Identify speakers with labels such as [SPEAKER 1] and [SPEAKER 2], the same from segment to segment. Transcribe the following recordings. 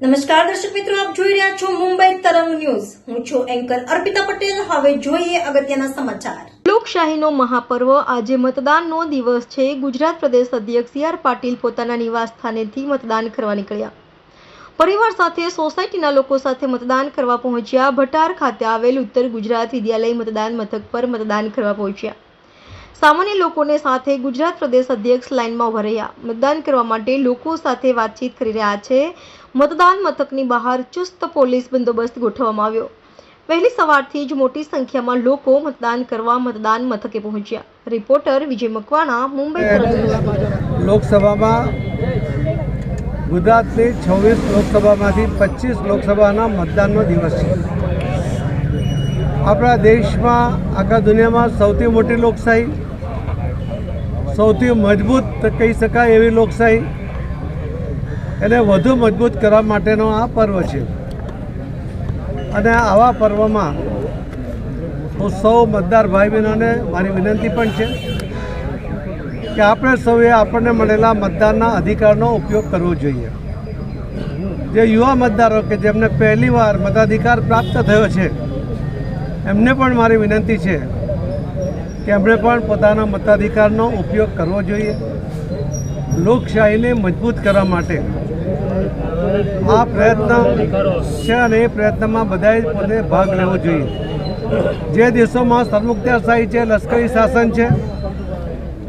[SPEAKER 1] નમસ્કાર દર્શક મિત્રો, આપ જોઈ રહ્યા છો મુંબઈ તરંગ ન્યૂઝ. હું છું એન્કર અર્પિતા પટેલ. હવે જોઈએ અગત્યના સમાચાર. લોકશાહીનો મહાપર્વ આજે મતદાનનો દિવસ છે. ગુજરાત પ્રદેશ અધ્યક્ષ સી.આર. પાટીલ પોતાના નિવાસ સ્થાનેથી મતદાન કરવા નીકળ્યા. પરિવાર સાથે સોસાયટીના લોકો સાથે મતદાન કરવા પહોંચ્યા. ભટાર ખાતે આવેલ ઉત્તર ગુજરાત વિદ્યાલય મતદાન મથક પર મતદાન કરવા પહોંચ્યા. સામાન્ય લોકોને સાથે ગુજરાત પ્રદેશ અધ્યક્ષ લાઇનમાં ઉભા રહ્યા. મતદાન કરવા માટે લોકો સાથે વાતચીત કરી રહ્યા છે. મતદાન મથકની બહાર ચુસ્ત પોલીસ બંદોબસ્ત ગોઠવવામાં આવ્યો. વહેલી સવારથી જ મોટી સંખ્યામાં લોકો મતદાન કરવા મતદાન મથકે પહોંચ્યા. રિપોર્ટર વિજય મકવાણા, મુંબઈ.
[SPEAKER 2] લોકસભામાં ગુજરાતની 26 લોકસભામાંથી 25 લોકસભાના મતદાનનો દિવસ છે. આપણા દેશમાં, આખા દુનિયામાં સૌથી મોટી લોકશાહી, સૌથી મજબૂત કહી શકાય એવી લોકશાહી, એને વધુ મજબૂત કરવા માટેનો આ પર્વ છે. અને આવા પર્વમાં હું સૌ મતદાર ભાઈ બહેનોને મારી વિનંતી પણ છે કે આપણે સૌએ આપણને મળેલા મતદાનના અધિકારનો ઉપયોગ કરવો જોઈએ. જે યુવા મતદારો કે જેમને પહેલીવાર મતાધિકાર પ્રાપ્ત થયો છે, એમને પણ મારી વિનંતી છે કે એમણે પણ પોતાના મતાધિકારનો ઉપયોગ કરવો જોઈએ. લોકશાહીને મજબૂત કરવા માટે આ પ્રયત્ન છે અને એ પ્રયત્નમાં બધાએ પોતે ભાગ લેવો જોઈએ. જે દેશોમાં સરમુખત્યારશાહી છે, લશ્કરી શાસન છે,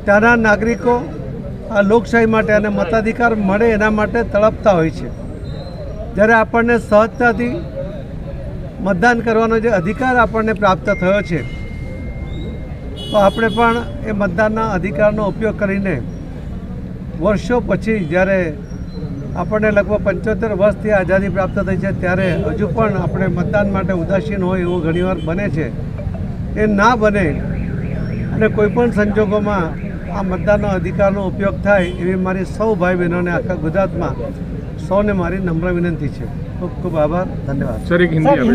[SPEAKER 2] ત્યાંના નાગરિકો આ લોકશાહી માટે અને મતાધિકાર મળે એના માટે તડપતા હોય છે. જ્યારે આપણને સહજતાથી મતદાન કરવાનો જે અધિકાર આપણને પ્રાપ્ત થયો છે, તો આપણે પણ એ મતદાનના અધિકારનો ઉપયોગ કરીને વર્ષો પછી જ્યારે આપણને લગભગ 75 વર્ષથી આઝાદી પ્રાપ્ત થઈ છે, ત્યારે હજુ પણ આપણે મતદાન માટે ઉદાસીન હોય એવું ઘણીવાર બને છે. એ ના બને અને કોઈપણ સંજોગોમાં આ મતદાનનો અધિકારનો ઉપયોગ થાય એવી મારી સૌ ભાઈ બહેનોને આખા ગુજરાતમાં સૌને મારી નમ્ર વિનંતી છે. ખૂબ ખૂબ આભાર, ધન્યવાદ.